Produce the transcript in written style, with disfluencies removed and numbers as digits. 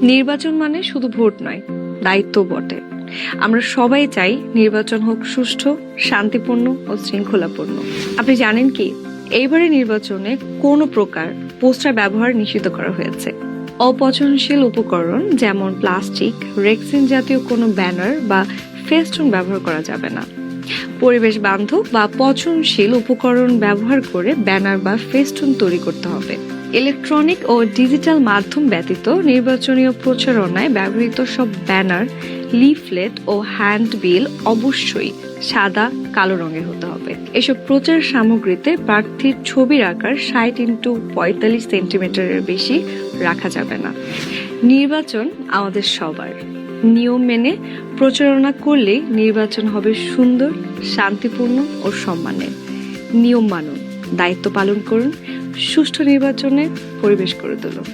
নির্বাচন মানে শুধু ভোট নয়, দায়িত্ব বটে। আমরা সবাই চাই নির্বাচন হোক সুষ্ঠু, শান্তিপূর্ণ ও শৃঙ্খলাপূর্ণ। আপনি জানেন কি, এইবারের নির্বাচনে কোনো প্রকার পোস্টার ব্যবহার নিষিদ্ধ করা হয়েছে। অপচনশীল উপকরণ যেমন প্লাস্টিক, রেক্সিন জাতীয় কোনো ব্যানার বা ফেস্টুন ব্যবহার করা যাবে না। পরিবেশ বান্ধব বা পচনশীল উপকরণ ব্যবহার করে ব্যানার বা ফেস্টুন তৈরি করতে হবে। ইলেকট্রনিক ও ডিজিটাল মাধ্যম ব্যতীত নির্বাচনীয় প্রচারণায় ব্যবহৃত সব ব্যানার, লিফলেট ও হ্যান্ডবিল অবশ্যই সাদা কালো রঙের হতে হবে। এসব প্রচার সামগ্রীতে প্রার্থীর ছবির আকার 60x45 সেন্টিমিটারের বেশি রাখা যাবে না। নির্বাচন আমাদের সবার। নিয়ম মেনে প্রচারণা করলেই নির্বাচন হবে সুন্দর, শান্তিপূর্ণ ও সম্মানের। নিয়ম মানুন, দায়িত্ব পালন করুন, সুষ্ঠু নির্বাচনে পরিবেশ করে তুলুন।